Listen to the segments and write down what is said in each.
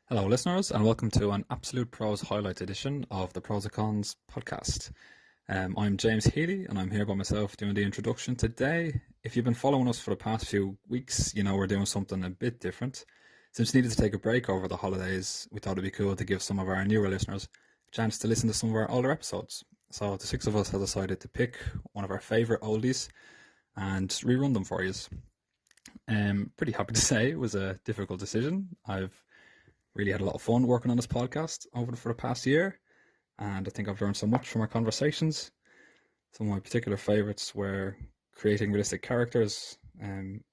Hello, listeners, and welcome to an Absolute Prose highlight edition of the Prose Cons podcast. I'm James Healy, and I'm here by myself doing the introduction today. If you've been following us for the past few weeks, you know we're doing something a bit different. Since we needed to take a break over the holidays, we thought it'd be cool to give some of our newer listeners a chance to listen to some of our older episodes. So the six of us have decided to pick one of our favourite oldies and rerun them for you. Pretty happy to say it was a difficult decision. I've really had a lot of fun working on this podcast for the past year, and I think I've learned so much from our conversations. Some of my particular favourites were creating realistic characters,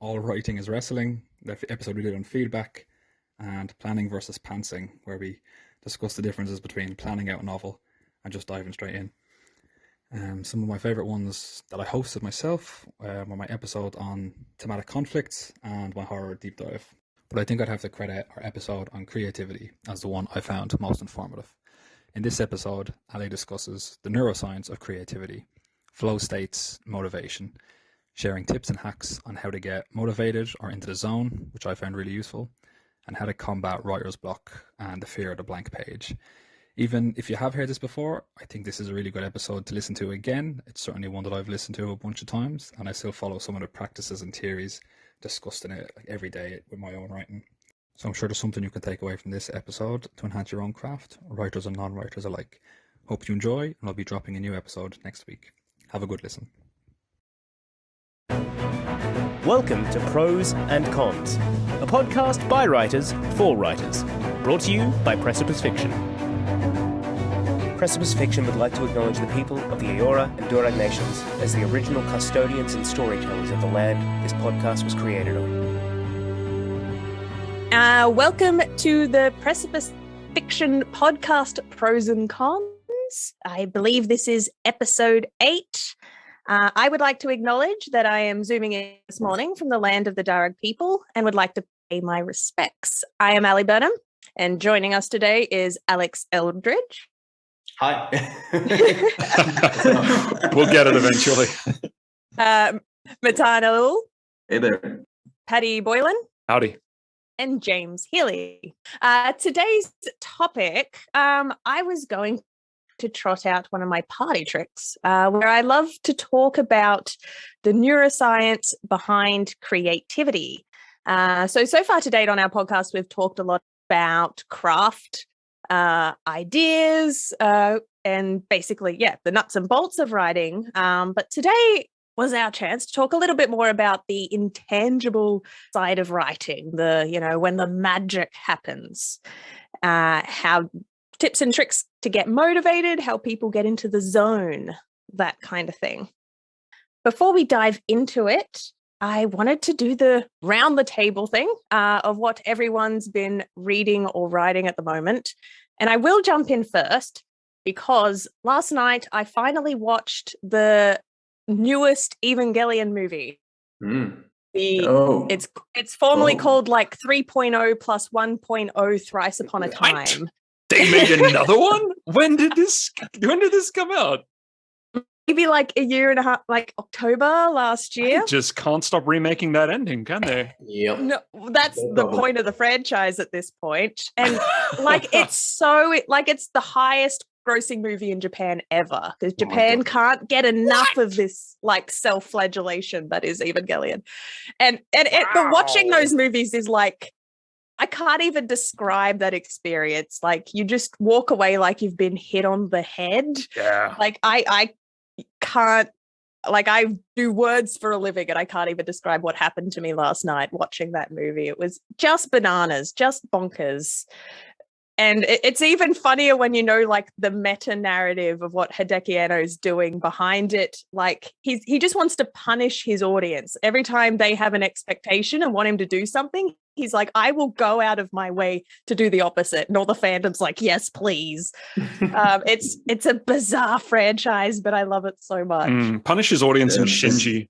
all writing is wrestling, the episode we did on feedback, and planning versus pantsing, where we discussed the differences between planning out a novel and just diving straight in. Some of my favourite ones that I hosted myself were my episode on thematic conflicts and my horror deep dive. But I think I'd have to credit our episode on creativity as the one I found most informative. In this episode, Ally discusses the neuroscience of creativity, flow states, motivation, sharing tips and hacks on how to get motivated or into the zone, which I found really useful, and how to combat writer's block and the fear of the blank page. Even if you have heard this before, I think this is a really good episode to listen to again. It's certainly one that I've listened to a bunch of times, and I still follow some of the practices and theories discussed in it like every day with my own writing. So I'm sure there's something you can take away from this episode to enhance your own craft, writers and non-writers alike. Hope you enjoy, and I'll be dropping a new episode next week. Have a good listen. Welcome to Prose and Cons, a podcast by writers for writers, brought to you by Precipice Fiction. Precipice Fiction would like to acknowledge the people of the Eora and Durag nations as the original custodians and storytellers of the land this podcast was created on. Welcome to the Precipice Fiction podcast, Pros and Cons. I believe this is episode 8. I would like to acknowledge that I am zooming in this morning from the land of the Darug people and would like to pay my respects. I am Ally Burnham, and joining us today is Alex Eldridge. Hi. We'll get it eventually. Matan Alul. Hey there. Paddy Boylan. Howdy. And James Healy. Today's topic, I was going to trot out one of my party tricks, where I love to talk about the neuroscience behind creativity. So far to date on our podcast, we've talked a lot about craft, ideas, and basically, the nuts and bolts of writing. But today was our chance to talk a little bit more about the intangible side of writing, when the magic happens, how tips and tricks to get motivated, how people get into the zone, that kind of thing. Before we dive into it, I wanted to do the round the table thing of what everyone's been reading or writing at the moment. And I will jump in first because last night I finally watched the newest Evangelion movie. It's formally called like 3.0 plus 1.0 thrice upon a time. They made another one? When did this come out? Maybe like a year and a half, like October last year. They just can't stop remaking that ending, can they? Yep. No, that's the point of the franchise at this point. And it's the highest grossing movie in Japan ever, because Japan can't get enough of this like self-flagellation that is Evangelion. But watching those movies is like, I can't even describe that experience. Like you just walk away like you've been hit on the head. Yeah. Like I can't, like I do words for a living and I can't even describe what happened to me last night watching that movie. It was just bananas, just bonkers. And it's even funnier when you know like the meta narrative of what Hideki Anno's doing behind it. Like he just wants to punish his audience. Every time they have an expectation and want him to do something, he's like, I will go out of my way to do the opposite. And all the fandom's like, yes, please. It's a bizarre franchise, but I love it so much. Punish his audience in Shinji.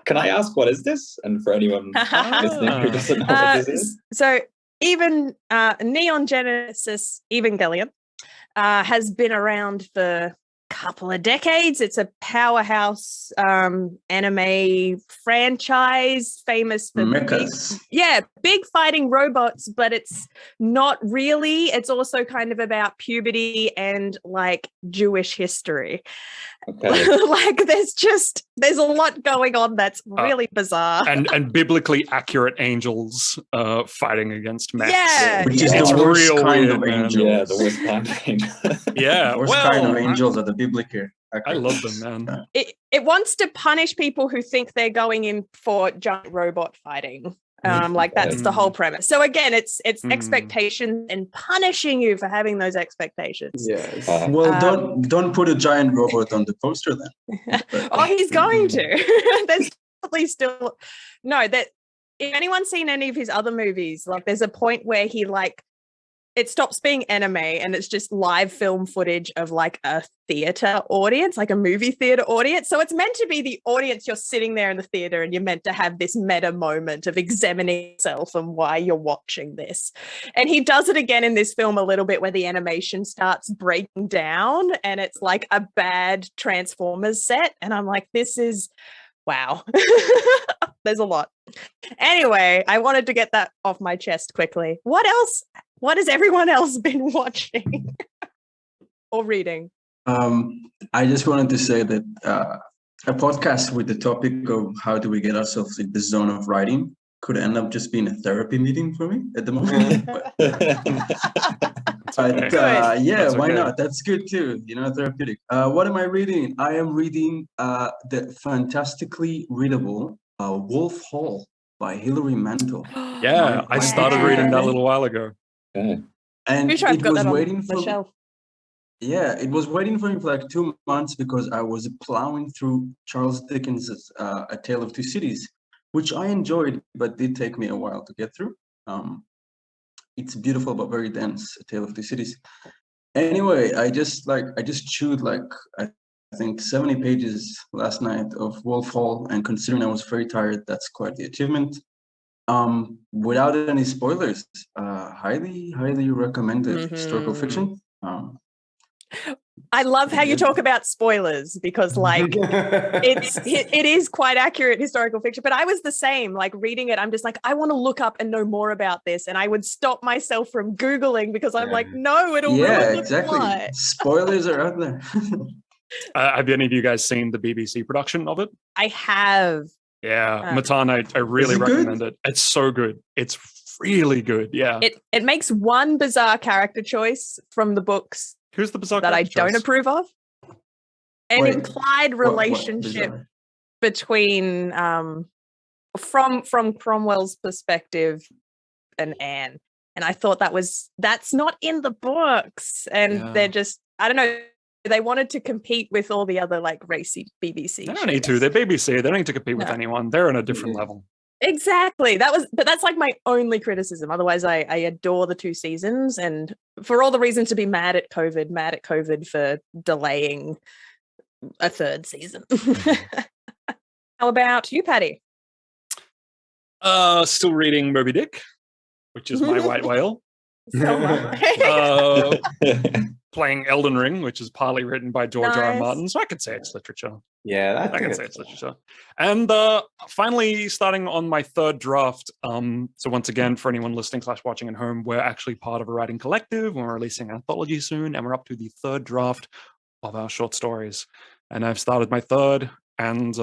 Can I ask, what is this? And for anyone listening who doesn't know what this is? So even Neon Genesis Evangelion has been around for a couple of decades. It's a powerhouse anime franchise, famous for big fighting robots, but it's not really. It's also kind of about puberty and like Jewish history. Okay. Like there's a lot going on that's really bizarre. And biblically accurate angels fighting against mechs. Yeah. Which is the worst kind of angels. Yeah, the worst kind of angels. Yeah, the worst kind of angels are the biblical. I love them, man. It wants to punish people who think they're going in for giant robot fighting. Like that's the whole premise. So again, it's expectations and punishing you for having those expectations. Yes. Well, don't put a giant robot on the poster then. Oh, he's going to. There's probably still that. If anyone's seen any of his other movies, like there's a point where he it stops being anime and it's just live film footage of like a theater audience, like a movie theater audience. So it's meant to be the audience, you're sitting there in the theater and you're meant to have this meta moment of examining yourself and why you're watching this. And he does it again in this film a little bit where the animation starts breaking down and it's like a bad Transformers set. And I'm like, this is, wow. There's a lot. Anyway, I wanted to get that off my chest quickly. What else? What has everyone else been watching or reading? I just wanted to say that a podcast with the topic of how do we get ourselves in the zone of writing could end up just being a therapy meeting for me at the moment. But why not? That's good too, therapeutic. What am I reading? I am reading the fantastically readable Wolf Hall by Hilary Mantel. Yeah, I started reading that a little while ago. Okay. And Pretty sure I've it got was that waiting on for the shelf. Yeah, it was waiting for me for like 2 months because I was plowing through Charles Dickens's A Tale of Two Cities, which I enjoyed, but did take me a while to get through. It's beautiful but very dense, A Tale of Two Cities. Anyway, I just chewed I think 70 pages last night of Wolf Hall, and considering I was very tired, that's quite the achievement. Without any spoilers, highly recommended historical fiction. I love how you talk about spoilers because it is quite accurate historical fiction, but I was the same, like reading it. I'm just like, I want to look up and know more about this. And I would stop myself from Googling because I'm like, no, it'll ruin the plot. Spoilers are out there. Have any of you guys seen the BBC production of it? I have. Yeah, Matan, I really recommend it. It's so good. It's really good. Yeah. It makes one bizarre character choice from the books. Who's the bizarre that I don't choice? approve of? An implied relationship between from Cromwell's perspective and Anne. And I thought that's not in the books. And they're just, I don't know, they wanted to compete with all the other like racy BBC. They don't need to. They're BBC. They don't need to compete with anyone. They're on a different level. Exactly. But that's like my only criticism. Otherwise, I adore the 2 seasons, and for all the reasons to be mad at COVID for delaying a 3rd season. How about you, Paddy? Still reading Moby Dick, which is my white whale. Playing Elden Ring, which is partly written by George R. R. Martin, so I could say it's literature. Yeah, I can say it's literature. And finally, starting on my 3rd draft. So once again, for anyone listening / watching at home, we're actually part of a writing collective. We're releasing an anthology soon, and we're up to the 3rd draft of our short stories. And I've started my 3rd, and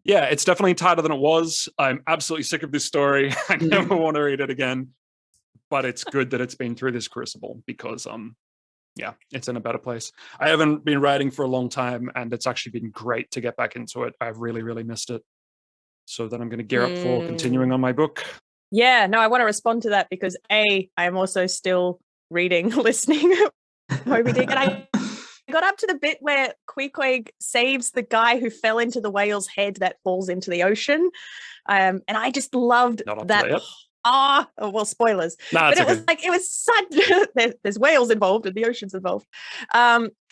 it's definitely tighter than it was. I'm absolutely sick of this story. I never want to read it again. But it's good that it's been through this crucible because, it's in a better place. I haven't been writing for a long time, and it's actually been great to get back into it. I've really, really missed it. So then I'm going to gear up for continuing on my book. Yeah, no, I want to respond to that because I am also still listening Moby Dick, and I got up to the bit where Queequeg saves the guy who fell into the whale's head that falls into the ocean, and I just loved that. Well, spoilers. Nah, but it okay. was like, it was such, there's whales involved and the ocean's involved.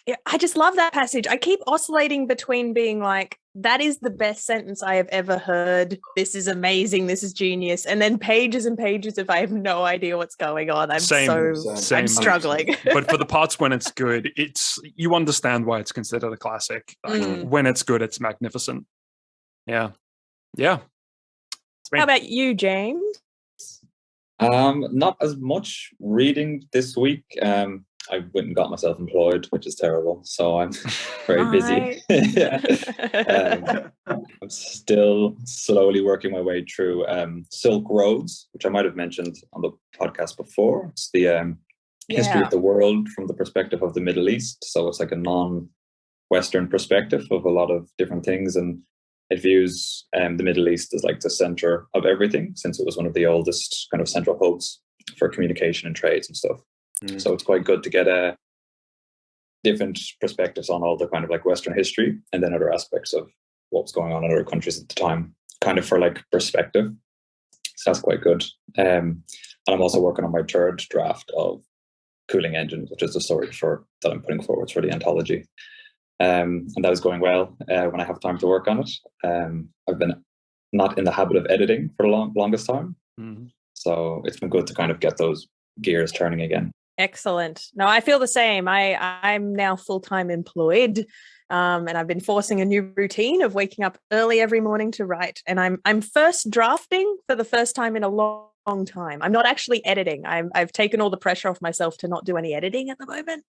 Yeah, I just love that passage. I keep oscillating between being like, that is the best sentence I have ever heard. This is amazing. This is genius. And then pages and pages of I have no idea what's going on. I'm Same. struggling. But for the parts when it's good, you understand why it's considered a classic. Like, when it's good, it's magnificent. Yeah. How about you, James? Not as much reading this week. I went and got myself employed, which is terrible. So I'm very busy. I'm still slowly working my way through Silk Roads, which I might have mentioned on the podcast before. It's the history of the world from the perspective of the Middle East. So it's like a non-Western perspective of a lot of different things. And it views the Middle East as like the center of everything, since it was one of the oldest kind of central hubs for communication and trades and stuff. So it's quite good to get different perspectives on all the kind of like Western history and then other aspects of what was going on in other countries at the time, kind of for like perspective. So that's quite good. And I'm also working on my third draft of Cooling Engine, which is the story that I'm putting forward for the anthology. And that is going well when I have time to work on it. I've been not in the habit of editing for the longest time. So it's been good to kind of get those gears turning again. Excellent. No, I feel the same. I'm now full-time employed, and I've been forcing a new routine of waking up early every morning to write. And I'm first drafting for the first time in a long time. I'm not actually editing. I've taken all the pressure off myself to not do any editing at the moment,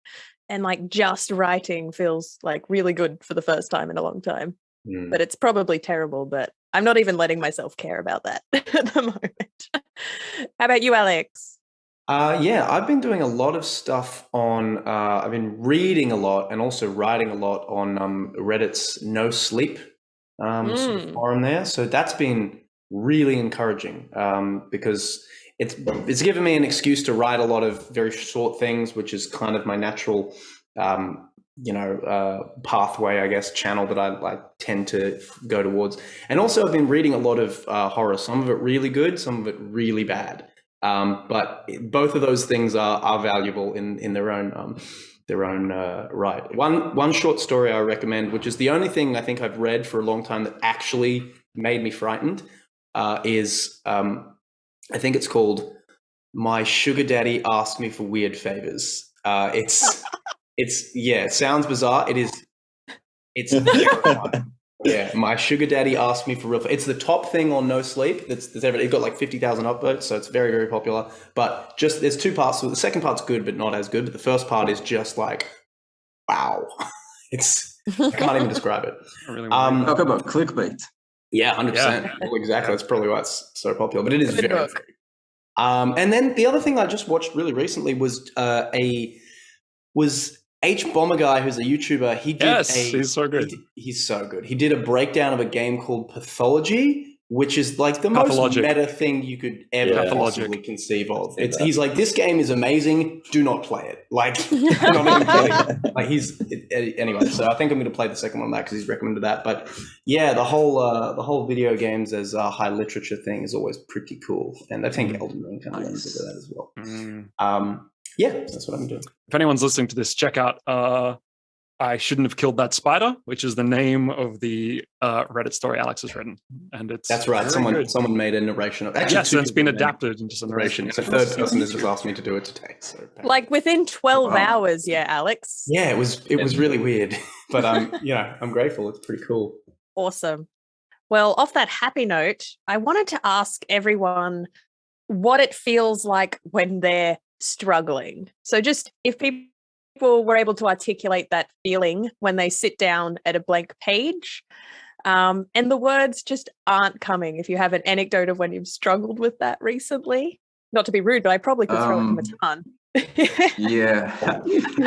and like just writing feels like really good for the first time in a long time. But it's probably terrible. But I'm not even letting myself care about that at the moment. How about you, Alex? I've been doing a lot of stuff on, I've been reading a lot and also writing a lot on Reddit's No Sleep sort of forum there. So that's been really encouraging because it's given me an excuse to write a lot of very short things, which is kind of my natural, pathway, I guess, channel that I tend to go towards. And also I've been reading a lot of horror, some of it really good, some of it really bad. But both of those things are valuable in their own right. One short story I recommend, which is the only thing I think I've read for a long time that actually made me frightened, is I think it's called "My Sugar Daddy Asked Me for Weird Favors." It sounds bizarre. It's terrifying. Yeah, my sugar daddy asked me for real. It's the top thing on No Sleep. That's ever. It got like 50,000 upvotes, so it's very, very popular. But just there's two parts. So the second part's good, but not as good. But the first part is just like, wow, I can't even describe it. Talk about clickbait. Yeah, 100%. Exactly. That's probably why it's so popular. But it is very, very. And then the other thing I just watched really recently was H Bomber Guy, who's a YouTuber. He's so good. He's so good. He did a breakdown of a game called Pathology, which is like the most meta thing you could ever possibly conceive of. He's like, this game is amazing. Do not play it. Like, not even kidding. Like anyway. So I think I'm going to play the second one of that because he's recommended that. But yeah, the whole video games as a high literature thing is always pretty cool, and I think Elden Ring kind of runs into that as well. Yeah, that's what I'm doing. If anyone's listening to this, check out I Shouldn't Have Killed That Spider, which is the name of the Reddit story Alex has written. And that's right. Someone made a narration of it. Yes, and it's been adapted into some narration. The third person has just asked me to do it today. So like within 12 hours, Alex. Yeah, it was really weird. But I'm grateful. It's pretty cool. Awesome. Well, off that happy note, I wanted to ask everyone what it feels like when they're struggling. So just if people were able to articulate that feeling when they sit down at a blank page, and the words just aren't coming. If you have an anecdote of when you've struggled with that recently, not to be rude, but I probably could throw it from a ton.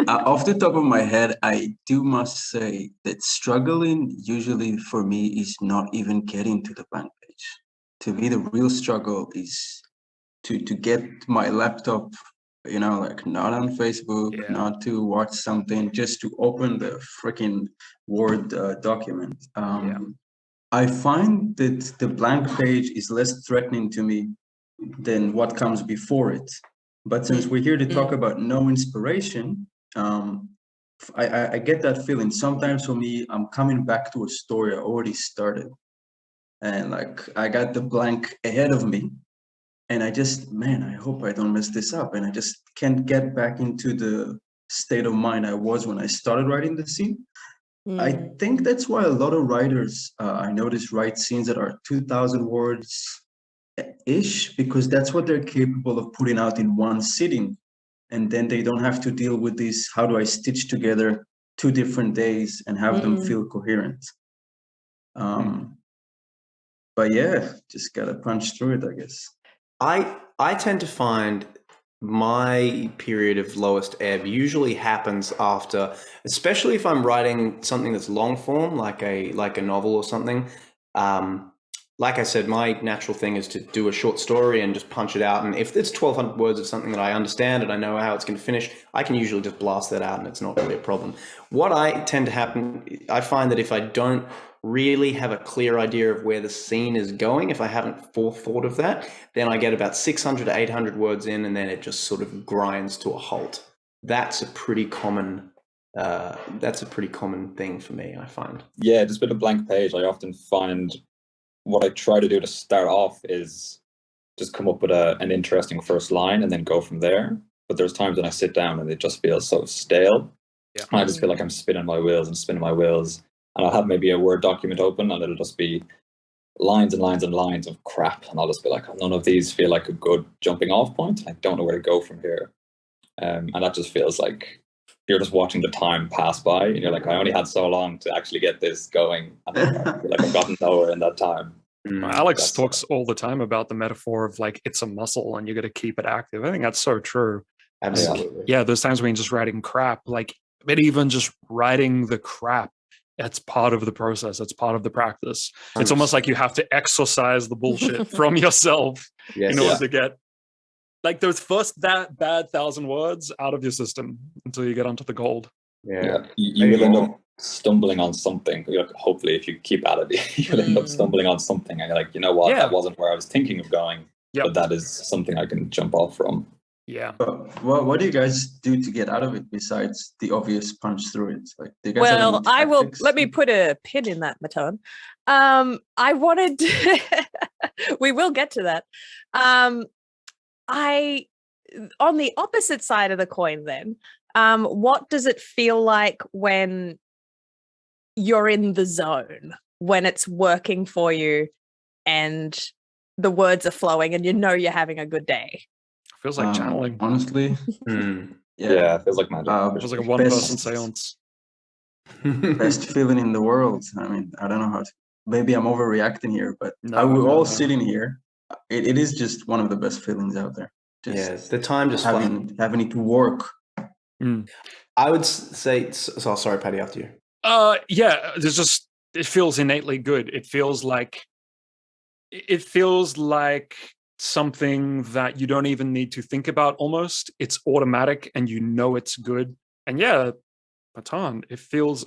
Off the top of my head, I must say that struggling usually for me is not even getting to the blank page. To me, the real struggle is to get my laptop, not on Facebook, not to watch something, just to open the freaking Word document. I find that the blank page is less threatening to me than what comes before it. But since we're here to talk about no inspiration, I get that feeling. Sometimes for me, I'm coming back to a story I already started, and like I got the blank ahead of me, and I just, man, I hope I don't mess this up, and I just can't get back into the state of mind I was when I started writing the scene. I think that's why a lot of writers I noticed write scenes that are 2,000 words ish, because that's what they're capable of putting out in one sitting, and then they don't have to deal with this, how do I stitch together 2 different days and have them feel coherent. But yeah, just gotta punch through it, I guess. I tend to find my period of lowest ebb usually happens after, especially if I'm writing something that's long form, like a novel or something. Like I said, my natural thing is to do a short story and just punch it out. And if it's 1,200 words of something that I understand and I know how it's going to finish, I can usually just blast that out and it's not really a problem. What I tend to happen, I find that if I don't really have a clear idea of where the scene is going, if I haven't forethought of that, then I get about 600 to 800 words in and then it just sort of grinds to a halt. That's a pretty common thing for me, I find. Yeah, just with a blank page, I often find what I try to do to start off is just come up with an interesting first line and then go from there. But there's times when I sit down and it just feels so stale. Yeah. And I just feel like I'm spinning my wheels. And I'll have maybe a Word document open and it'll just be lines and lines and lines of crap. And I'll just be like, none of these feel like a good jumping off point. I don't know where to go from here. And that just feels like you're just watching the time pass by and you're like, I only had so long to actually get this going. And I feel like I've gotten nowhere in that time. Alex talks all the time about the metaphor of like, it's a muscle and you got to keep it active. I think that's so true. Absolutely. Yeah, those times when you're just writing crap, like, but even just writing the crap, that's part of the process. It's part of the practice. It's almost like you have to exorcise the bullshit from yourself in order to get like those first that bad 1,000 words out of your system until you get onto the gold. Yeah. You will end up stumbling on something. Hopefully, if you keep at it, you'll end up stumbling on something. And you're like, you know what? That wasn't where I was thinking of going. But that is something I can jump off from. Yeah. What do you guys do to get out of it besides the obvious punch through it? Like, do you guys have any I will. tactics? Let me put a pin in that, Matan. I wanted. We will get to that. On the opposite side of the coin, then, what does it feel like when you're in the zone, when it's working for you, and the words are flowing, and you know you're having a good day? Feels like channeling. Honestly, yeah, it feels like magic. It feels like a one-person seance. Best feeling in the world. I mean, I don't know how to. Maybe I'm overreacting here, but we're all sitting here. It is just one of the best feelings out there. Just the time just having it to work. I would say. So sorry, Paddy. After you. Yeah. There's just. It feels innately good. It feels like something that you don't even need to think about. Almost, it's automatic, and you know it's good. And yeah, Matan, it feels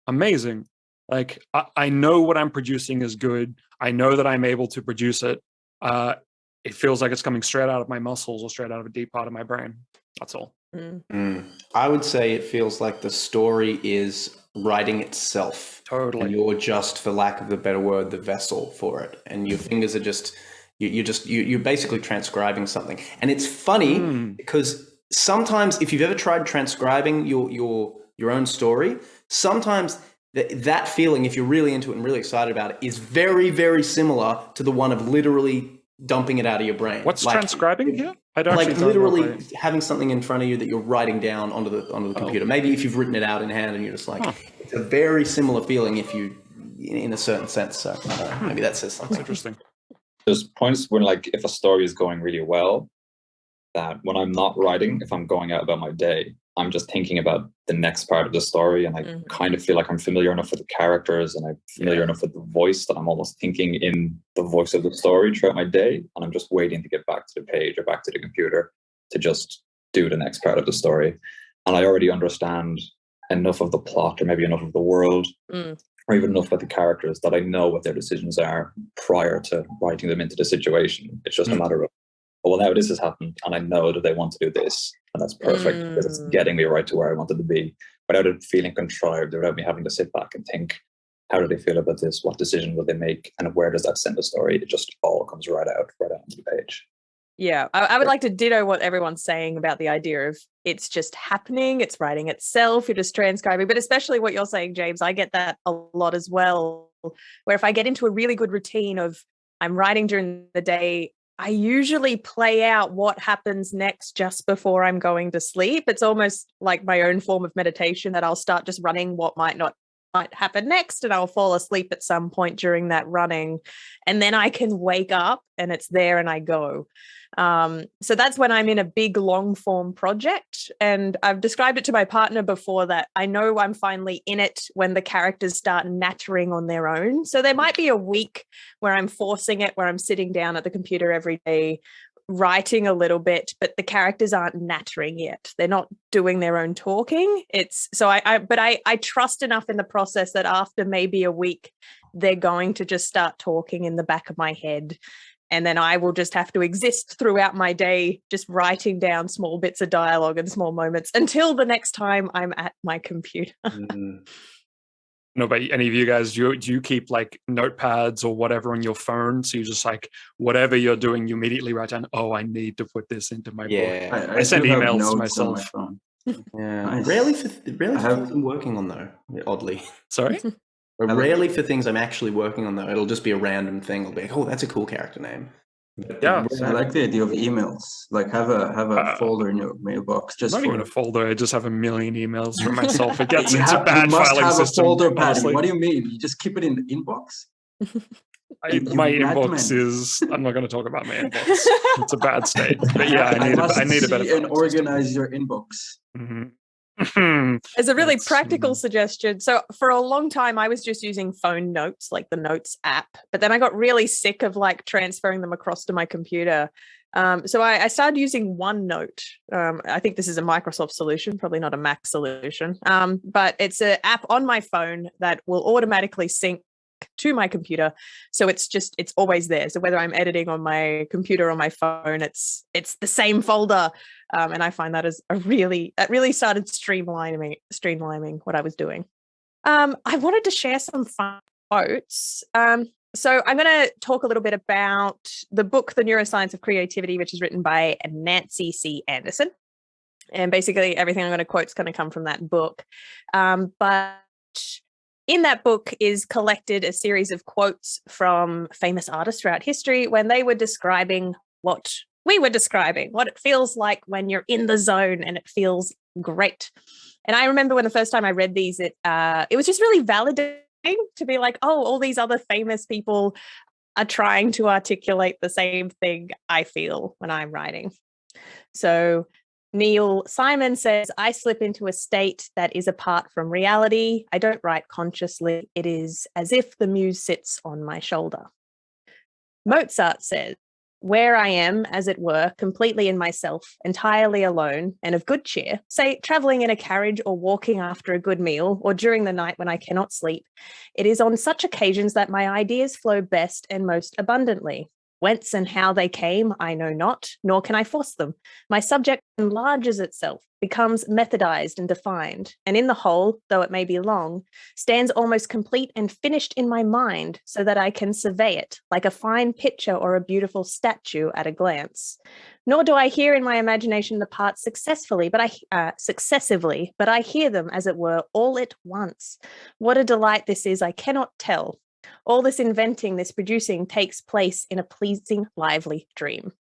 amazing. Like I know what I'm producing is good. I know that I'm able to produce it. It feels like it's coming straight out of my muscles or straight out of a deep part of my brain. That's all. I would say it feels like the story is writing itself. Totally. And you're just, for lack of a better word, the vessel for it. And your fingers are just, you're basically transcribing something. And it's funny because sometimes if you've ever tried transcribing your own story, sometimes that feeling, if you're really into it and really excited about it, is very, very similar to the one of literally dumping it out of your brain. What's transcribing here? I don't like literally having something in front of you that you're writing down onto the computer. Maybe if you've written it out in hand and you're just like, it's a very similar feeling if you, in a certain sense. So maybe that says something. That's interesting. There's points when, like, if a story is going really well, that when I'm not writing, if I'm going out about my day, I'm just thinking about the next part of the story, and I kind of feel like I'm familiar enough with the characters and I'm familiar enough with the voice that I'm almost thinking in the voice of the story throughout my day, and I'm just waiting to get back to the page or back to the computer to just do the next part of the story. And I already understand enough of the plot, or maybe enough of the world, or even enough about the characters, that I know what their decisions are prior to writing them into the situation. It's just a matter of oh, well, now this has happened, and I know that they want to do this, and that's perfect because it's getting me right to where I wanted to be, without it feeling contrived, without me having to sit back and think, how do they feel about this? What decision will they make? And where does that send the story? It just all comes right out onto the page. Yeah, I would like to ditto what everyone's saying about the idea of it's just happening, it's writing itself, you're just transcribing, but especially what you're saying, James, I get that a lot as well, where if I get into a really good routine of I'm writing during the day, I usually play out what happens next just before I'm going to sleep. It's almost like my own form of meditation, that I'll start just running what might happen next, and I'll fall asleep at some point during that running, and then I can wake up and it's there and I go. So that's when I'm in a big long form project, and I've described it to my partner before that I know I'm finally in it when the characters start nattering on their own. So there might be a week where I'm forcing it, where I'm sitting down at the computer every day writing a little bit, but the characters aren't nattering yet. They're not doing their own talking. I trust enough in the process that after maybe a week, they're going to just start talking in the back of my head. And then I will just have to exist throughout my day, just writing down small bits of dialogue and small moments until the next time I'm at my computer. No, but any of you guys, do you keep like notepads or whatever on your phone? So you just like, whatever you're doing, you immediately write down, oh, I need to put this into my book. I send emails to myself. Nice. Rarely for things I'm working on though, oddly. Sorry? Rarely for things I'm actually working on though. It'll just be a random thing. I'll be like, oh, that's a cool character name. Yeah, I like the idea of emails. Like have a folder in your mailbox. Just not even a folder. I just have a million emails from myself. It gets into you bad must filing have system. A folder pattern. Honestly. What do you mean? You just keep it in the inbox? My inbox is. I'm not going to talk about my inbox. It's a bad state. But yeah, I need a better. And organize your inbox. Mm-hmm. As a really practical suggestion, so for a long time I was just using phone notes, like the Notes app, but then I got really sick of like transferring them across to my computer. So I started using OneNote. I think this is a Microsoft solution, probably not a Mac solution, but it's an app on my phone that will automatically sync to my computer, so it's always there. So whether I'm editing on my computer or my phone, it's the same folder, and I find that really started streamlining what I was doing. I wanted to share some fun quotes. So I'm going to talk a little bit about the book The Neuroscience of Creativity, which is written by Nancy C. Anderson, and basically everything I'm going to quote is going to come from that book, but in that book is collected a series of quotes from famous artists throughout history when they were describing what we were describing, what it feels like when you're in the zone and it feels great. And I remember when the first time I read these, it was just really validating to be like, oh, all these other famous people are trying to articulate the same thing I feel when I'm writing. So Neil Simon says, I slip into a state that is apart from reality. I don't write consciously. It is as if the muse sits on my shoulder. Mozart says, where I am, as it were, completely in myself, entirely alone and of good cheer, say traveling in a carriage or walking after a good meal or during the night when I cannot sleep, it is on such occasions that my ideas flow best and most abundantly. Whence and how they came, I know not, nor can I force them. My subject enlarges itself, becomes methodized and defined, and in the whole, though it may be long, stands almost complete and finished in my mind, so that I can survey it, like a fine picture or a beautiful statue at a glance. Nor do I hear in my imagination the parts successively, but I hear them, as it were, all at once. What a delight this is, I cannot tell. All this inventing, this producing takes place in a pleasing, lively dream.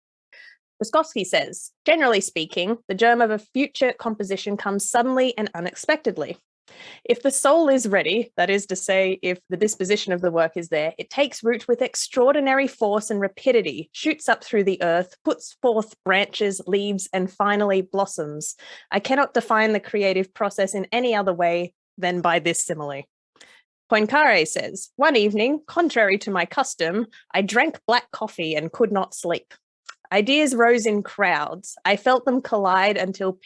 Wygotsky says, generally speaking, the germ of a future composition comes suddenly and unexpectedly. If the soul is ready, that is to say, if the disposition of the work is there, it takes root with extraordinary force and rapidity, shoots up through the earth, puts forth branches, leaves, and finally blossoms. I cannot define the creative process in any other way than by this simile. Poincaré says, one evening, contrary to my custom, I drank black coffee and could not sleep. Ideas rose in crowds. I felt them collide until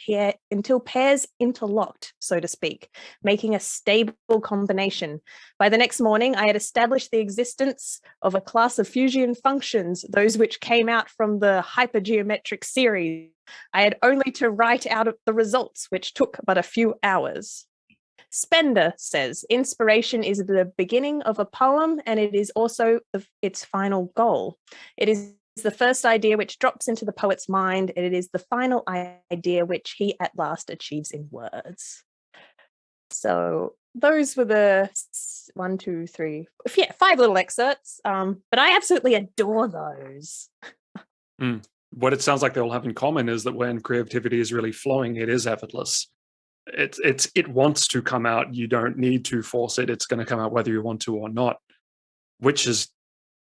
pairs interlocked, so to speak, making a stable combination. By the next morning, I had established the existence of a class of fusion functions, those which came out from the hypergeometric series. I had only to write out the results, which took but a few hours. Spender says, inspiration is the beginning of a poem, and it is also its final goal. It is the first idea which drops into the poet's mind, and it is the final idea which he at last achieves in words. So those were the 5 little excerpts, but I absolutely adore those. What it sounds like they all have in common is that when creativity is really flowing, it is effortless. It wants to come out. You don't need to force it. It's going to come out whether you want to or not, which is,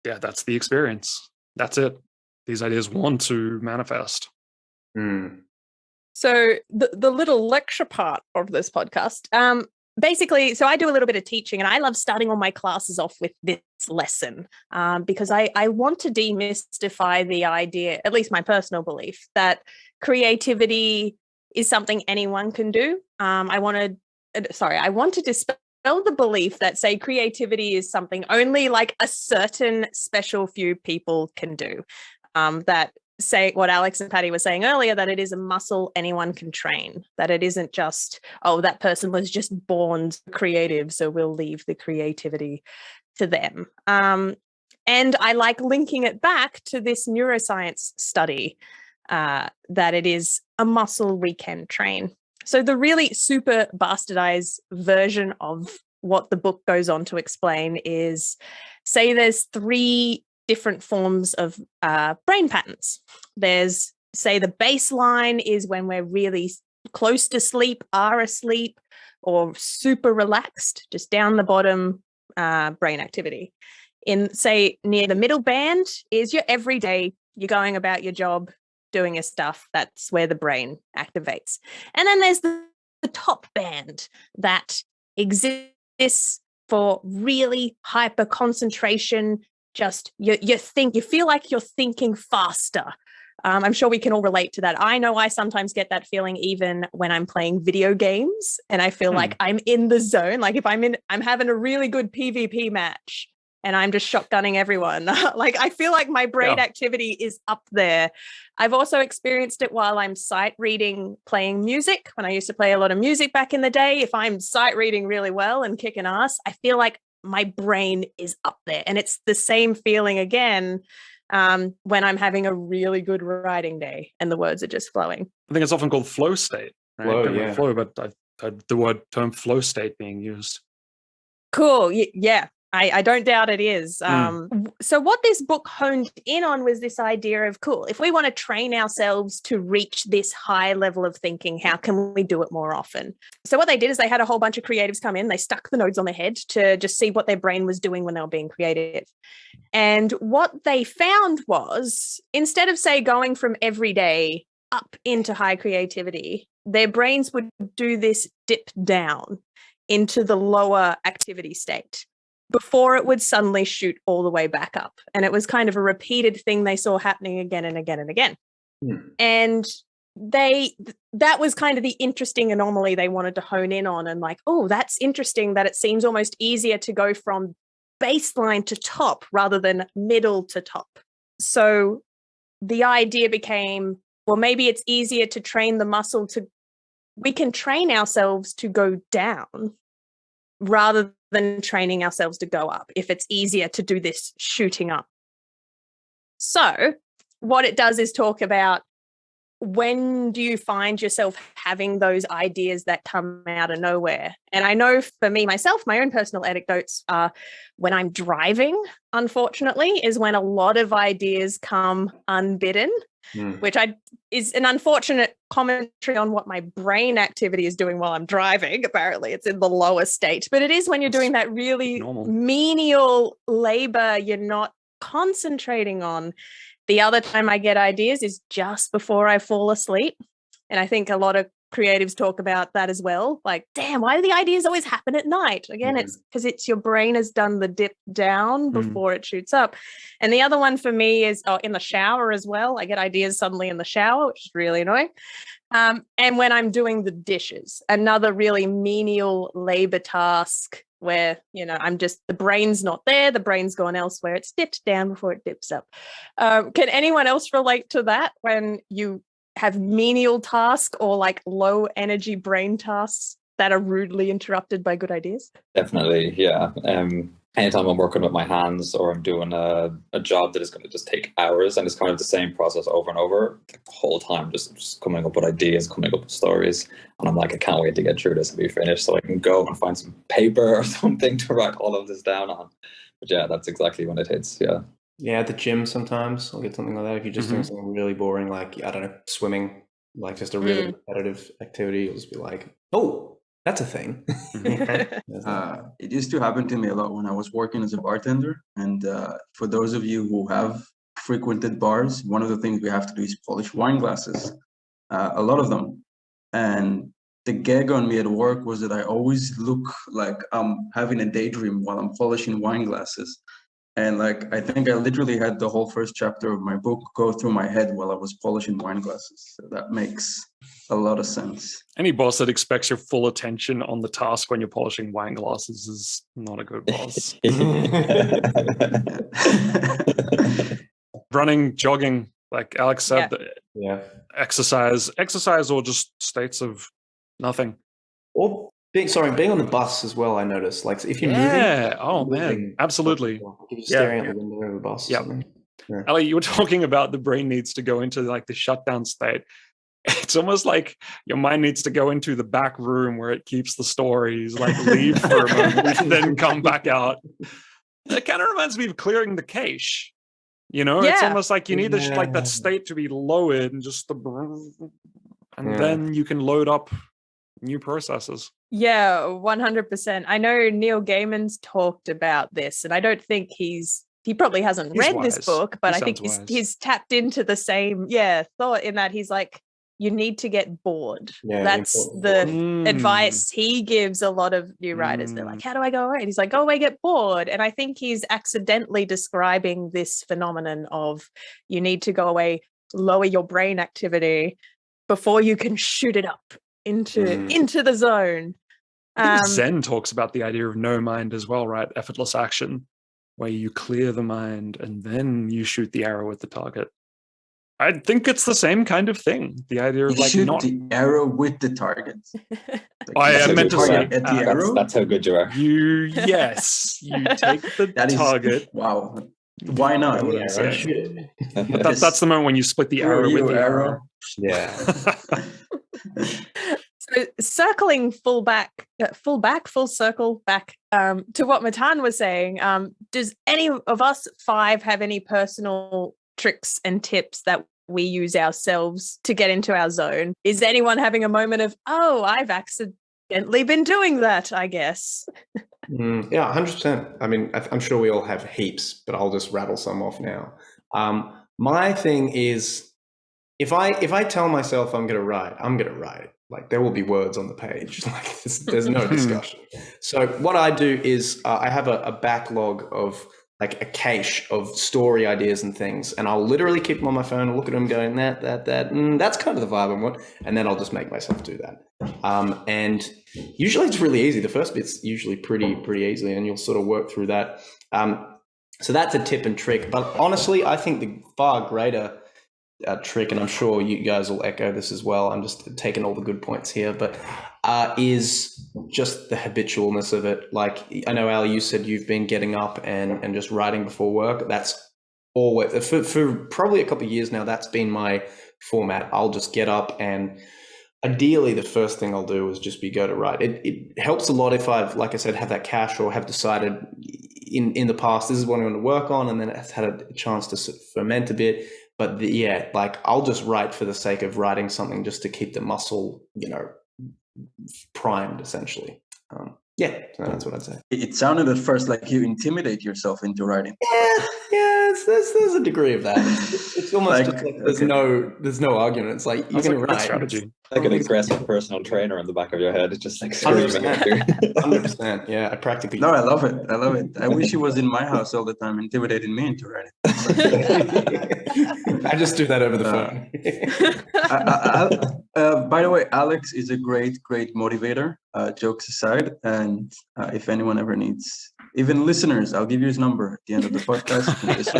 that's the experience. That's it. These ideas want to manifest. So the little lecture part of this podcast, basically, so I do a little bit of teaching, and I love starting all my classes off with this lesson because I want to demystify the idea, at least my personal belief, that creativity is something anyone can do. I want to dispel the belief that, say, creativity is something only like a certain special few people can do. That say what Alex and Patty were saying earlier, that it is a muscle anyone can train, that it isn't just, oh, that person was just born creative, so we'll leave the creativity to them. And I like linking it back to this neuroscience study, that it is a muscle we can train. So the really super bastardized version of what the book goes on to explain is, say there's 3 different forms of brain patterns. There's, say, the baseline is when we're really close to sleep, are asleep, or super relaxed, just down the bottom brain activity. In, say, near the middle band is your everyday, you're going about your job, doing your stuff. That's where the brain activates. And then there's the top band that exists for really hyper concentration. Just you feel like you're thinking faster. I'm sure we can all relate to that. I know I sometimes get that feeling even when I'm playing video games, and I feel like I'm in the zone. Like if I'm having a really good PvP match and I'm just shotgunning everyone. Like I feel like my brain activity is up there. I've also experienced it while I'm sight reading, playing music. When I used to play a lot of music back in the day, if I'm sight reading really well and kicking ass, I feel like my brain is up there. And it's the same feeling again when I'm having a really good writing day and the words are just flowing. I think it's often called flow state. Right? Flow, but I've heard the term flow state being used. Cool. Yeah. I don't doubt it is. So what this book honed in on was this idea of, cool, if we want to train ourselves to reach this high level of thinking, how can we do it more often? So what they did is they had a whole bunch of creatives come in, they stuck the nodes on their head to just see what their brain was doing when they were being creative. And what they found was, instead of, say, going from everyday up into high creativity, their brains would do this dip down into the lower activity state before it would suddenly shoot all the way back up. And it was kind of a repeated thing they saw happening again and again and again. And that was kind of the interesting anomaly they wanted to hone in on, and like, oh, that's interesting that it seems almost easier to go from baseline to top rather than middle to top. So the idea became, well, maybe it's easier to train the muscle we can train ourselves to go down rather than training ourselves to go up, if it's easier to do this shooting up. So what it does is talk about, when do you find yourself having those ideas that come out of nowhere? And I know for me, myself, my own personal anecdotes are when I'm driving, unfortunately, is when a lot of ideas come unbidden, which is an unfortunate commentary on what my brain activity is doing while I'm driving. Apparently, it's in the lower state. But it is when you're doing that really menial labor you're not concentrating on. The other time I get ideas is just before I fall asleep. And I think a lot of creatives talk about that as well. Like, damn, why do the ideas always happen at night? Again, it's because it's your brain has done the dip down before it shoots up. And the other one for me is in the shower as well. I get ideas suddenly in the shower, which is really annoying. And when I'm doing the dishes, another really menial labor task where, I'm just, the brain's not there, the brain's gone elsewhere. It's dipped down before it dips up. Can anyone else relate to that when you have menial tasks or like low energy brain tasks that are rudely interrupted by good ideas? Definitely, yeah. Anytime I'm working with my hands or I'm doing a job that is going to just take hours and it's kind of the same process over and over, like the whole time just coming up with ideas, coming up with stories, and I'm like, I can't wait to get through this and be finished so I can go and find some paper or something to write all of this down on. But yeah, that's exactly when it hits. Yeah, at the gym sometimes I'll get something like that. If you're just doing something really boring, like, I don't know, swimming, like just a really repetitive activity, you'll just be like, oh, that's a thing. It used to happen to me a lot when I was working as a bartender. And for those of you who have frequented bars, one of the things we have to do is polish wine glasses, a lot of them. And the gag on me at work was that I always look like I'm having a daydream while I'm polishing wine glasses. And like, I think I literally had the whole first chapter of my book go through my head while I was polishing wine glasses. So that makes a lot of sense. Any boss that expects your full attention on the task when you're polishing wine glasses is not a good boss. Running, jogging, like Alex said, exercise or just states of nothing. Or being on the bus as well, I noticed. Like if you're moving, man, absolutely. If you're staring out the window of a bus. Yeah. Ally, you were talking about the brain needs to go into like the shutdown state. It's almost like your mind needs to go into the back room where it keeps the stories, like leave for a moment and then come back out. It kind of reminds me of clearing the cache. It's almost like you need like that state to be lowered and just then you can load up new processes. Yeah, 100%. I know Neil Gaiman's talked about this, and I don't think he probably hasn't read this book, but I think he's tapped into the same thought in that he's like, you need to get bored. That's the advice he gives a lot of new writers. They're like, how do I go away? And he's like, go away, get bored. And I think he's accidentally describing this phenomenon of you need to go away, lower your brain activity before you can shoot it up into the zone. Zen talks about the idea of no mind as well, right? Effortless action, where you clear the mind and then you shoot the arrow at the target. I think it's the same kind of thing. The idea of like shoot not the arrow with the target. I meant to say at the arrow. That's how good you are. You take the target. Wow. Why not? But that's the moment when you split the arrow with the arrow. Yeah. So circling full circle back to what Matan was saying, does any of us five have any personal tricks and tips that we use ourselves to get into our zone? Is anyone having a moment of, oh, I've accidentally been doing that, I guess? Yeah, 100%. I mean, I'm sure we all have heaps, but I'll just rattle some off now. My thing is, if I tell myself I'm going to write, I'm going to write. Like there will be words on the page. Like there's no discussion. So what I do is I have a backlog of like a cache of story ideas and things, and I'll literally keep them on my phone and look at them going, that's kind of the vibe I want, and then I'll just make myself do that. And usually it's really easy. The first bit's usually pretty easily, and you'll sort of work through that. So that's a tip and trick. But honestly, I think the far greater trick, and I'm sure you guys will echo this as well, I'm just taking all the good points here, but is just the habitualness of it. Like I know, Ali, you said you've been getting up and just writing before work. That's always, for probably a couple of years now, that's been my format. I'll just get up, and ideally the first thing I'll do is just go to write. It helps a lot if I've, like I said, have that cache or have decided in the past, this is what I'm going to work on, and then it's had a chance to sort of ferment a bit. But like I'll just write for the sake of writing something, just to keep the muscle, primed essentially. So that's what I'd say. It sounded at first like you intimidate yourself into writing. Yeah, there's a degree of that. It's almost Like, just like there's no argument. It's like you're That's going a to good write. strategy. Like an aggressive personal trainer in the back of your head. It's just like screaming at you. 100%. Yeah, I practically. No, I love it. I love it. I wish he was in my house all the time, intimidating me into writing. I just do that over the phone. By the way, Alex is a great motivator, jokes aside. And if anyone ever needs, even listeners, I'll give you his number at the end of the podcast. You can just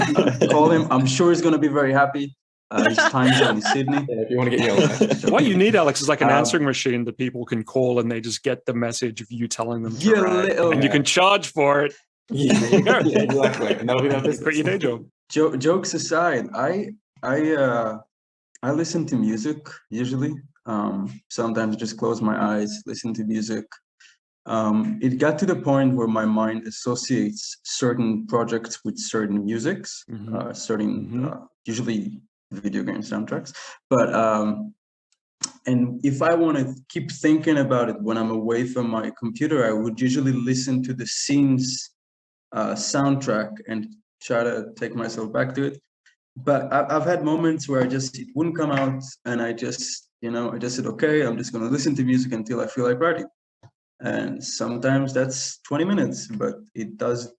call him. I'm sure he's going to be very happy. His time zone is Sydney. Yeah, if you want to get yelled What you need, Alex, is like an answering machine that people can call and they just get the message of you telling them to write. And you can charge for it. Yeah, exactly. And that'll be my business. Quit your day job. Jokes aside, I listen to music usually. Sometimes just close my eyes, listen to music. It got to the point where my mind associates certain projects with certain musics, usually video game soundtracks. But and if I want to keep thinking about it when I'm away from my computer, I would usually listen to the scene's soundtrack and try to take myself back to it. But I've had moments where it wouldn't come out, and I just said, okay, I'm just going to listen to music until I feel like writing. And sometimes that's 20 minutes, but it does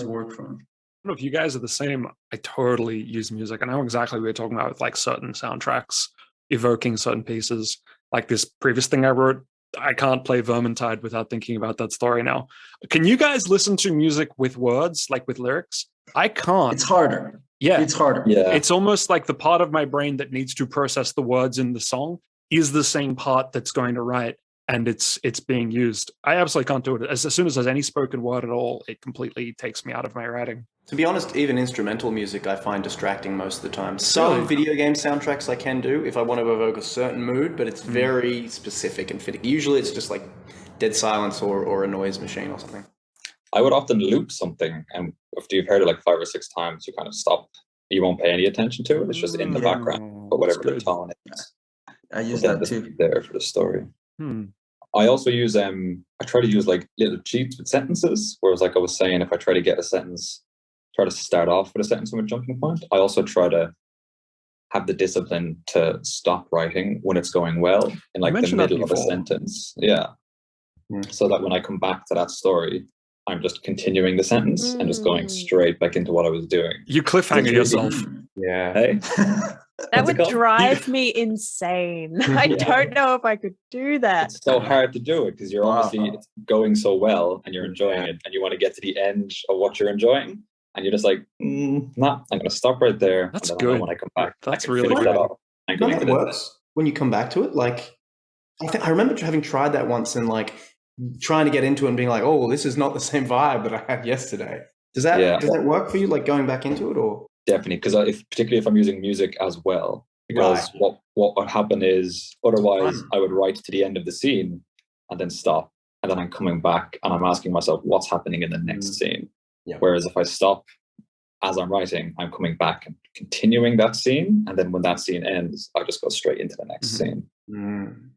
work for me. I don't know if you guys are the same. I totally use music. I know exactly what you're talking about with like certain soundtracks evoking certain pieces. Like this previous thing I wrote, I can't play Vermintide without thinking about that story now. Can you guys listen to music with words, like with lyrics? I can't. It's harder. Yeah. It's harder. Yeah. It's almost like the part of my brain that needs to process the words in the song is the same part that's going to write, and it's being used. I absolutely can't do it. As soon as there's any spoken word at all, it completely takes me out of my writing. To be honest, even instrumental music I find distracting most of the time. Some video game soundtracks I can do if I want to evoke a certain mood, but it's very specific and fitting. Usually it's just like dead silence or a noise machine or something. I would often loop something, and after you've heard it like 5 or 6 times, you kind of stop. You won't pay any attention to it. It's just in the background, but whatever the tone is. I use that too. There for the story. I also use I try to use like little cheats with sentences. Whereas like I was saying, if I try to get a sentence, try to start off with a sentence from a jumping point. I also try to have the discipline to stop writing when it's going well in like the middle of a sentence. Yeah. So that when I come back to that story, I'm just continuing the sentence and just going straight back into what I was doing. You cliffhanger yourself. Yeah. Hey? That would drive me insane. I don't know if I could do that. It's so hard to do it because you're obviously it's going so well and you're enjoying it, and you want to get to the end of what you're enjoying, and you're just like, I'm going to stop right there. That's and good. When I come back, that's really good. That it works when you come back to it. Like, I remember having tried that once and like trying to get into it and being like, oh, well, this is not the same vibe that I had yesterday. Does that work for you? Like going back into it, or? Definitely, because particularly if I'm using music as well, because what would happen is otherwise I would write to the end of the scene and then stop, and then I'm coming back and I'm asking myself what's happening in the next scene. Yeah. Whereas if I stop as I'm writing, I'm coming back and continuing that scene, and then when that scene ends, I just go straight into the next scene.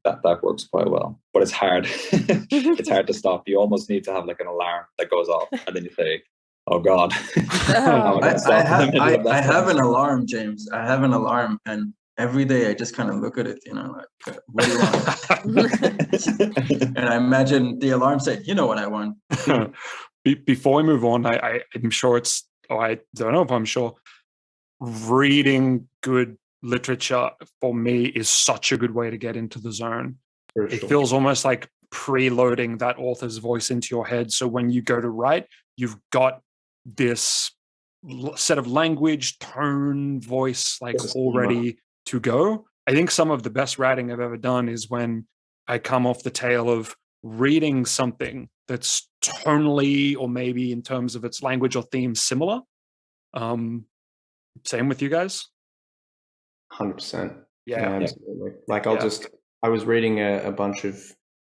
That works quite well, but it's hard. It's hard to stop. You almost need to have like an alarm that goes off, and then you say, oh God. I have an alarm, James. I have an alarm, and every day I just kind of look at it, like, what do you want? And I imagine the alarm said, you know what I want. Before we move on, I'm sure I don't know if I'm sure, reading good literature for me is such a good way to get into the zone. It feels almost like preloading that author's voice into your head. So when you go to write, you've got this set of language, tone, voice, like already to go. I think some of the best writing I've ever done is when I come off the tail of reading something that's tonally or maybe in terms of its language or theme similar. Same with you guys? 100%. Yeah. Absolutely. Like I was reading a bunch of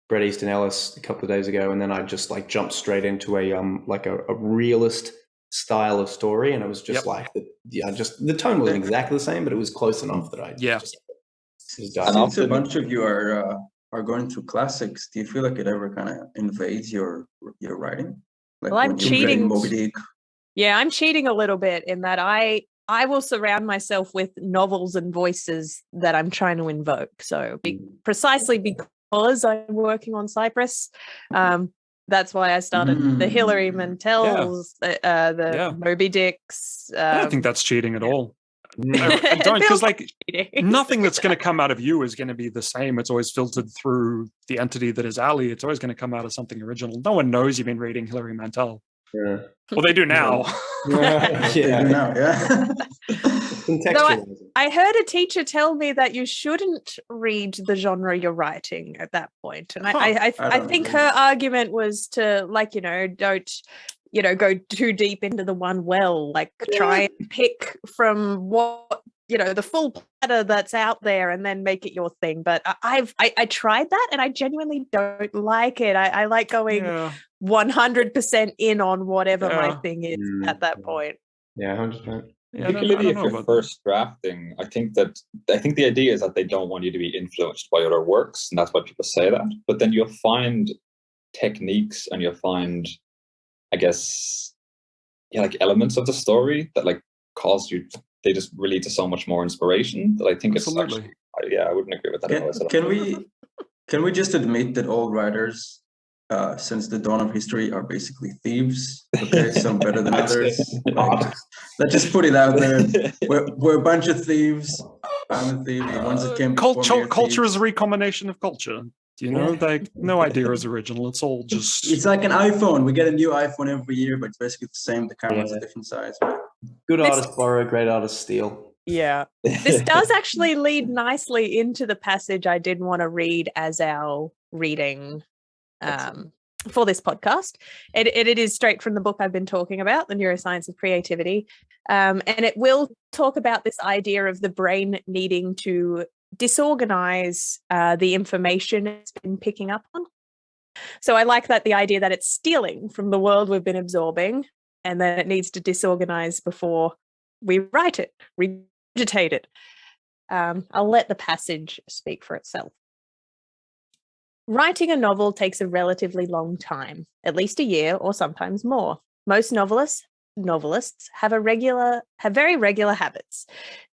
Bret Easton Ellis a couple of days ago, and then I just like jumped straight into a realist style of story, and it was just like the tone wasn't exactly the same, but it was close enough that I just since a bunch of you are going through classics, do you feel like it ever kind of invades your writing? Like, well, I'm cheating. Moby Dick. Yeah, I'm cheating a little bit in that I I will surround myself with novels and voices that I'm trying to invoke. So precisely because I'm working on Cypress, that's why I started the Hilary Mantels, the Moby Dicks. I don't think that's cheating at all. I don't, because like nothing that's going to come out of you is going to be the same. It's always filtered through the entity that is Ally. It's always going to come out as something original. No one knows you've been reading Hilary Mantel. Yeah. Well, they do now. They do now, yeah. Though I heard a teacher tell me that you shouldn't read the genre you're writing at that point. And I think her argument was to, like, don't go too deep into the one well, like try and pick from what the full platter that's out there and then make it your thing. But I tried that and I genuinely don't like it. I like going 100% in on whatever my thing is at that point. Yeah, 100%. Particularly if you're first drafting, I think the idea is that they don't want you to be influenced by other works, and that's why people say that. But then you'll find techniques and you'll find, I guess, like elements of the story that like cause you. They just lead to so much more inspiration that I think it's actually. I wouldn't agree with that. Can we just admit that all writers, since the dawn of history, are basically thieves? Okay, some better than others. Let's just put it out there. We're a bunch of thieves. I'm a thief. The ones that came before me are culture is a recombination of culture. Like no idea is original. It's all just. It's like an iPhone. We get a new iPhone every year, but it's basically the same. The camera's a different size. Good artists borrow, great artists steal. Yeah. This does actually lead nicely into the passage I did want to read as our reading for this podcast. It is straight from the book I've been talking about, The Neuroscience of Creativity. And it will talk about this idea of the brain needing to disorganize the information it's been picking up on. So I like the idea that it's stealing from the world we've been absorbing, and then it needs to disorganize before we write it, regurgitate it. I'll let the passage speak for itself. Writing a novel takes a relatively long time, at least a year or sometimes more. Most novelists have very regular habits.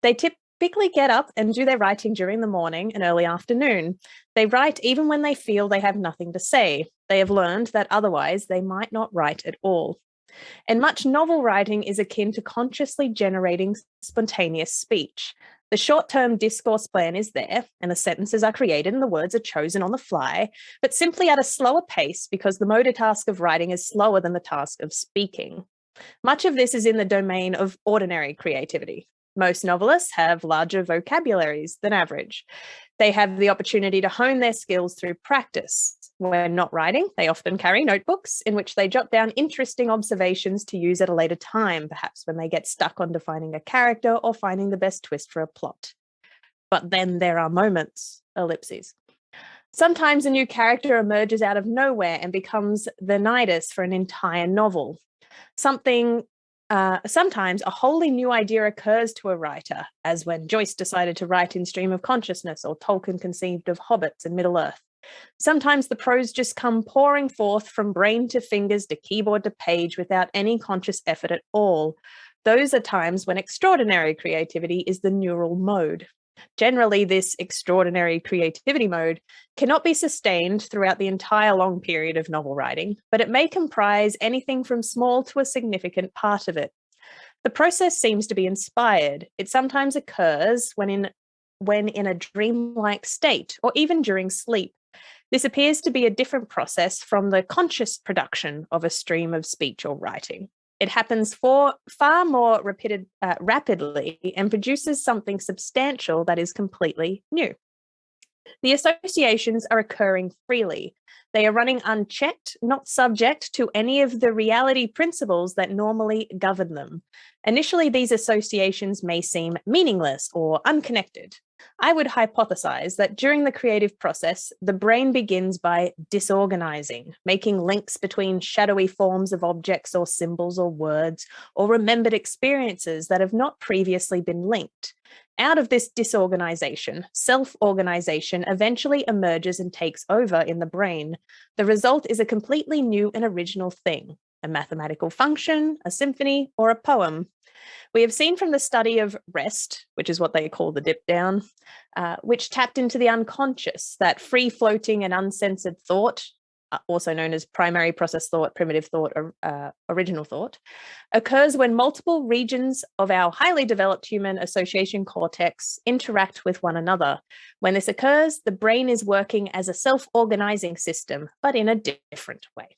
They typically get up and do their writing during the morning and early afternoon. They write even when they feel they have nothing to say. They have learned that otherwise they might not write at all. And much novel writing is akin to consciously generating spontaneous speech. The short-term discourse plan is there, and the sentences are created and the words are chosen on the fly, but simply at a slower pace because the motor task of writing is slower than the task of speaking. Much of this is in the domain of ordinary creativity. Most novelists have larger vocabularies than average. They have the opportunity to hone their skills through practice. When not writing, they often carry notebooks in which they jot down interesting observations to use at a later time, perhaps when they get stuck on defining a character or finding the best twist for a plot. But then there are moments, ellipses. Sometimes a new character emerges out of nowhere and becomes the nidus for an entire novel. Sometimes a wholly new idea occurs to a writer, as when Joyce decided to write in Stream of Consciousness or Tolkien conceived of hobbits and Middle-earth. Sometimes the prose just come pouring forth from brain to fingers to keyboard to page without any conscious effort at all. Those are times when extraordinary creativity is the neural mode. Generally, this extraordinary creativity mode cannot be sustained throughout the entire long period of novel writing, but it may comprise anything from small to a significant part of it. The process seems to be inspired. It sometimes occurs when in a dreamlike state or even during sleep. This appears to be a different process from the conscious production of a stream of speech or writing. It happens far more rapidly and produces something substantial that is completely new. The associations are occurring freely. They are running unchecked, not subject to any of the reality principles that normally govern them. Initially, these associations may seem meaningless or unconnected. I would hypothesize that during the creative process, the brain begins by disorganizing, making links between shadowy forms of objects or symbols or words, or remembered experiences that have not previously been linked. Out of this disorganization, self-organization eventually emerges and takes over in the brain. The result is a completely new and original thing. a mathematical function, a symphony, or a poem. We have seen from the study of rest, which is what they call the dip down, which tapped into the unconscious, that free-floating and uncensored thought, also known as primary process thought, primitive thought, or original thought, occurs when multiple regions of our highly developed human association cortex interact with one another. When this occurs, the brain is working as a self-organizing system, but in a different way.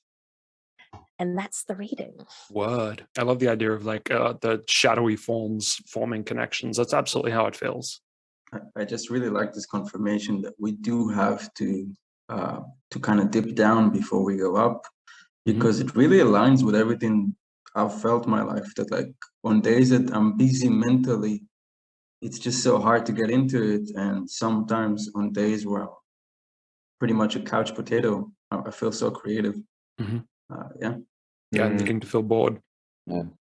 And that's the reading. Word. I love the idea of like the shadowy forms forming connections. That's absolutely how it feels. I just really like this confirmation that we do have to kind of dip down before we go up, because it really aligns with everything I've felt my life, that like on days that I'm busy mentally, it's just so hard to get into it. And sometimes on days where I'm pretty much a couch potato, I feel so creative. Yeah, beginning to feel bored.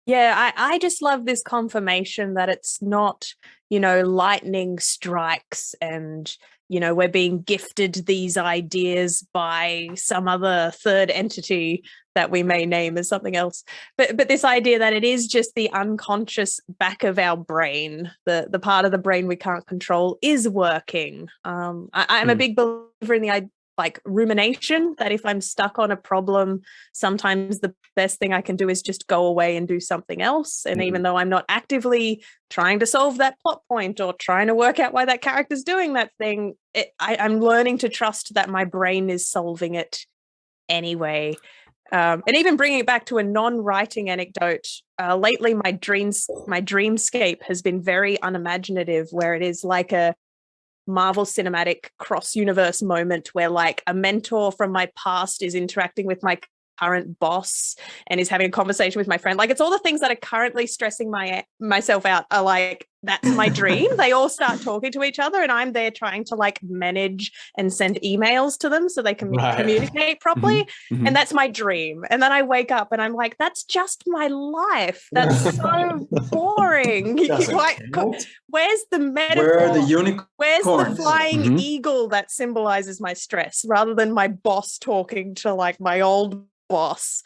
Yeah, I just love this confirmation that it's not, lightning strikes and, we're being gifted these ideas by some other third entity that we may name as something else. But this idea that it is just the unconscious back of our brain, the part of the brain we can't control, is working. I'm a big believer in the idea, like rumination, that if I'm stuck on a problem, sometimes the best thing I can do is just go away and do something else. And even though I'm not actively trying to solve that plot point or trying to work out why that character's doing that thing, I'm learning to trust that my brain is solving it anyway. And even bringing it back to a non-writing anecdote, lately my dreamscape has been very unimaginative, where it is like a Marvel Cinematic cross-universe moment where like a mentor from my past is interacting with my current boss and is having a conversation with my friend. Like, it's all the things that are currently stressing myself out are like, that's my dream. They all start talking to each other and I'm there trying to like manage and send emails to them so they can communicate properly. And that's my dream. And then I wake up and I'm like, that's just my life. That's so boring. Like, where's the metaphor? Where are the unicorns? Where's the flying eagle that symbolizes my stress, rather than my boss talking to like my old boss?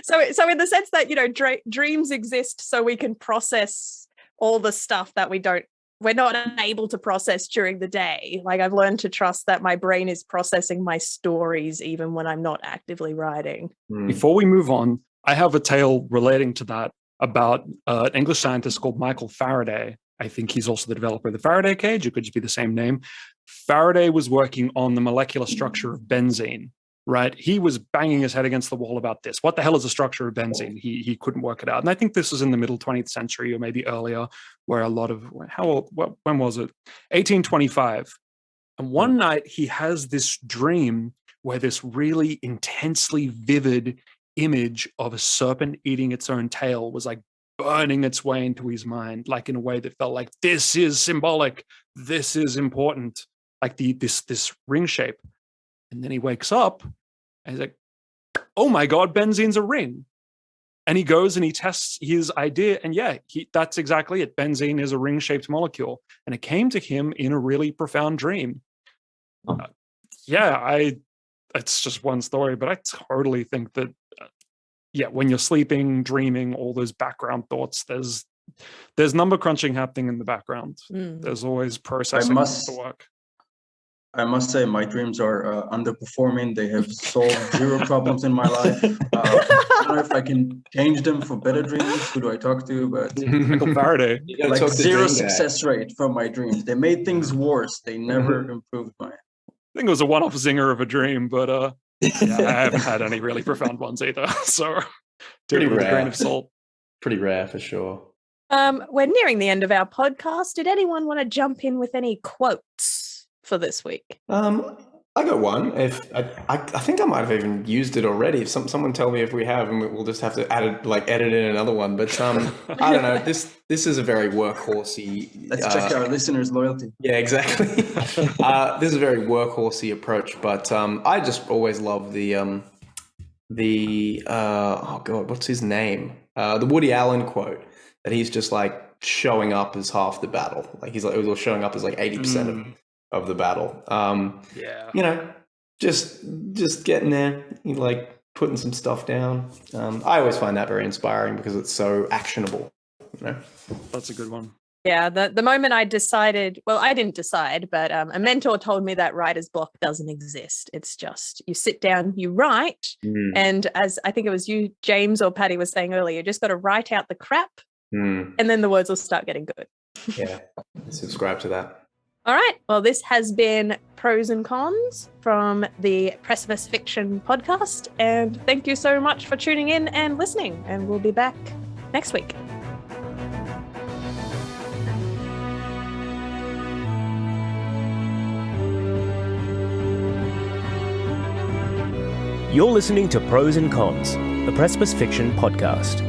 So in the sense that dreams exist so we can process all the stuff that we're not able to process during the day. Like, I've learned to trust that my brain is processing my stories even when I'm not actively writing. Before we move on, I have a tale relating to that about an English scientist called Michael Faraday. I think he's also the developer of the Faraday cage. It could just be the same name. Faraday was working on the molecular structure of benzene, right? He was banging his head against the wall about this. What the hell is the structure of benzene? He couldn't work it out. And I think this was in the middle 20th century or maybe earlier, where a lot of, when was it? 1825. And one night he has this dream where this really intensely vivid image of a serpent eating its own tail was like burning its way into his mind, like in a way that felt like, this is symbolic, this is important, like this ring shape. And then he wakes up and he's like, oh my God, benzene's a ring. And he goes and he tests his idea, and that's exactly it. Benzene is a ring-shaped molecule. And it came to him in a really profound dream. It's just one story, but I totally think that when you're sleeping, dreaming, all those background thoughts, there's number crunching happening in the background. There's always processing to work. I must say my dreams are underperforming. They have solved zero problems in my life. I don't know if I can change them for better dreams. Who do I talk to? But Michael Faraday. Like zero success rate from my dreams. They made things worse. They never improved mine. I think it was a one-off zinger of a dream, but I haven't had any really profound ones either. So pretty with rare. a grain of salt. Pretty rare for sure. We're nearing the end of our podcast. Did anyone want to jump in with any quotes for this week? I got one. If I think I might have even used it already. If someone tell me if we have, and we'll just have to edit in another one. But I don't know. This is a very workhorsey. Let's check our listeners' loyalty. Yeah, exactly. This is a very workhorsey approach. But I just always love the oh God, what's his name? The Woody Allen quote that he's just like showing up as half the battle. Like he's showing up as like 80% of the battle. You know, just getting there, like putting some stuff down. I always find that very inspiring because it's so actionable. You know? That's a good one. Yeah, the moment I decided, well, I didn't decide, but a mentor told me that writer's block doesn't exist. It's just you sit down, you write, and as I think it was you, James or Patty was saying earlier, you just got to write out the crap, and then the words will start getting good. Yeah, I subscribe to that. All right, well, this has been Pros and Cons from the Precipice Fiction podcast, and thank you so much for tuning in and listening, and we'll be back next week. You're listening to Pros and Cons, the Precipice Fiction podcast.